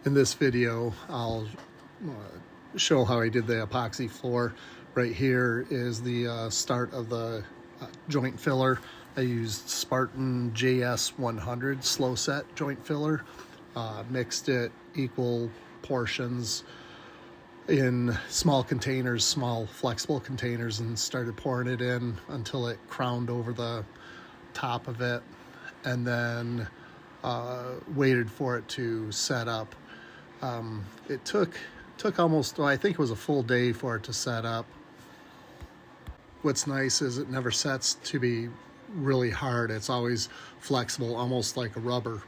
In this video, I'll show how I did the epoxy floor. Right here is the start of the joint filler. I used Spartan JS 100 slow set joint filler. Mixed it equal portions in small containers, small flexible containers, and started pouring it in until it crowned over the top of it, and then waited for it to set up. It took almost, well, I think it was a full day for it to set up. What's nice is it never sets to be really hard. It's always flexible, almost like a rubber,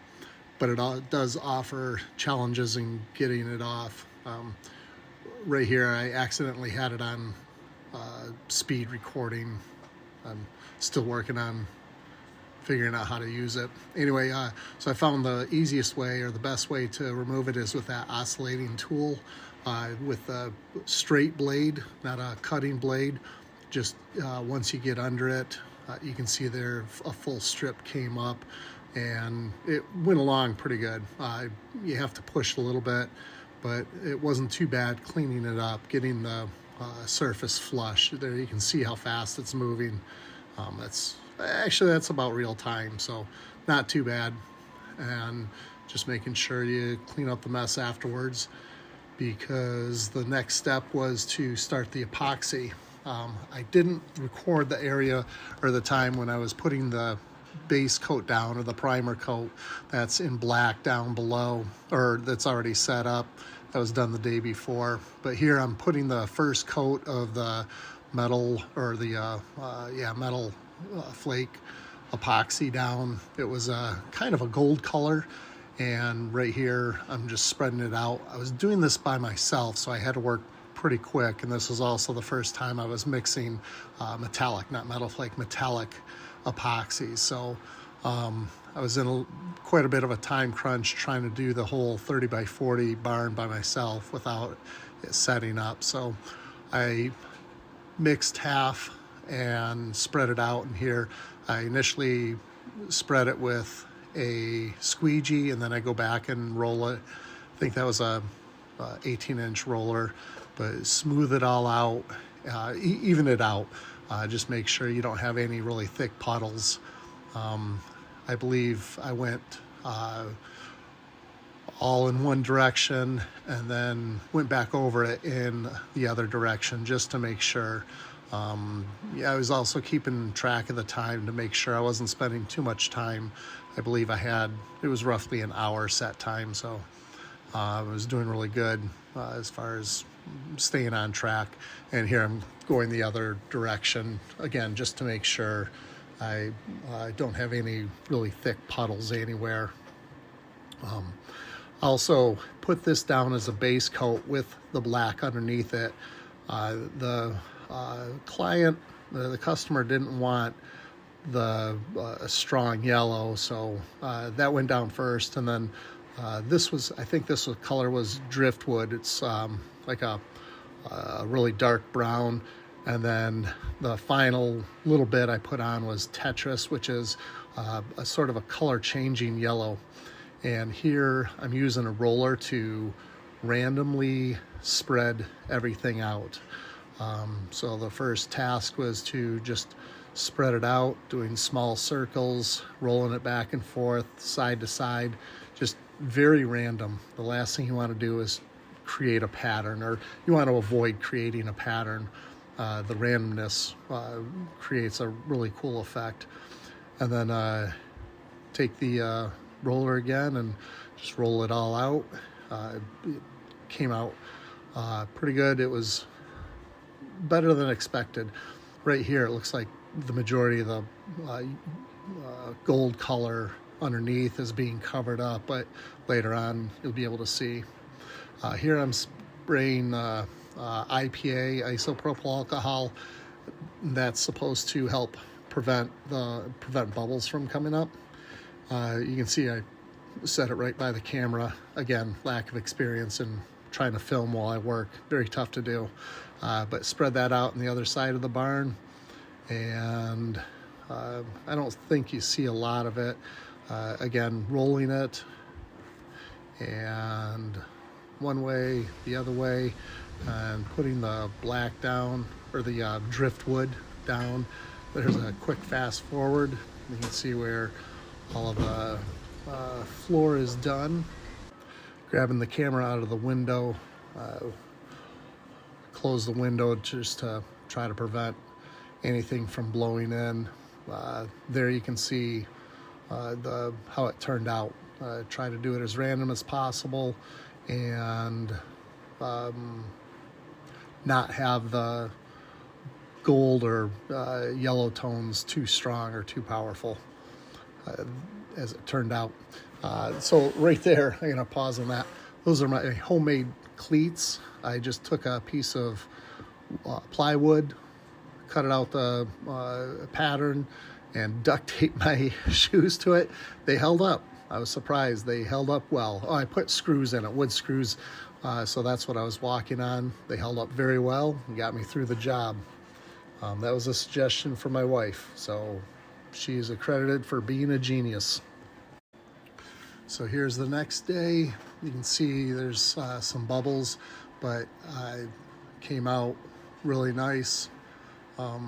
but it does offer challenges in getting it off. Right here, I accidentally had it on speed recording. I'm still working on figuring out how to use it. Anyway, so I found the easiest way, or the best way to remove it, is with that oscillating tool with a straight blade, not a cutting blade. Just once you get under it, you can see there a full strip came up, and it went along pretty good. You have to push a little bit, but it wasn't too bad cleaning it up, getting the surface flush. There you can see how fast it's moving. That's about real time, so not too bad. And just making sure you clean up the mess afterwards, because the next step was to start the epoxy. I didn't record the area or the time when I was putting the base coat down, or the primer coat that's in black down below, or that's already set up. That was done the day before. But here I'm putting the first coat of the metal, or the metal flake epoxy down. It was kind of a gold color, and right here I'm just spreading it out. I was doing this by myself, so I had to work pretty quick, and this was also the first time I was mixing metallic, not metal flake, metallic epoxy. So I was in quite a bit of a time crunch trying to do the whole 30 by 40 barn by myself without it setting up. So I mixed half and spread it out. And here I initially spread it with a squeegee, and then I go back and roll it. I think that was a 18-inch roller, but smooth it all out, even it out. Just make sure you don't have any really thick puddles. I believe I went all in one direction and then went back over it in the other direction just to make sure. I was also keeping track of the time to make sure I wasn't spending too much time. I believe it was roughly an hour set time, so I was doing really good as far as staying on track. And here I'm going the other direction again, just to make sure I don't have any really thick puddles anywhere. Also put this down as a base coat with the black underneath it. The client, the customer, didn't want the strong yellow, so that went down first, and then I think this color was driftwood. It's like a really dark brown, and then the final little bit I put on was Tetris, which is a sort of a color changing yellow. And here I'm using a roller to randomly spread everything out. So the first task was to just spread it out, doing small circles, rolling it back and forth, side to side, just very random. The last thing you want to do is create a pattern, or you want to avoid creating a pattern. The randomness creates a really cool effect. And then take the roller again and just roll it all out. It came out pretty good. It was better than expected. Right here it looks like the majority of the gold color underneath is being covered up, but later on you'll be able to see. Here I'm spraying IPA, isopropyl alcohol. That's supposed to help prevent bubbles from coming up. You can see I set it right by the camera. Again, lack of experience in trying to film while I work. Very tough to do. But spread that out on the other side of the barn, and I don't think you see a lot of it. Again, rolling it and one way, the other way, and putting the black down, or the driftwood down. There's a quick fast forward. You can see where all of the floor is done. Grabbing the camera out of the window, close the window just to try to prevent anything from blowing in. There you can see how it turned out. Try to do it as random as possible and not have the gold or yellow tones too strong or too powerful, as it turned out. So right there, I'm gonna pause on that. Those are my homemade cleats. I just took a piece of plywood, cut it out the pattern, and duct taped my shoes to it. They held up. I was surprised. They held up well. Oh, I put screws in it, wood screws, so that's what I was walking on. They held up very well and got me through the job. That was a suggestion from my wife, so she is accredited for being a genius. So here's the next day. You can see there's some bubbles, but came out really nice. I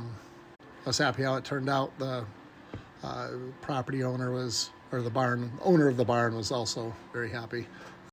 was happy how it turned out. The property owner was, or the owner of the barn was also very happy.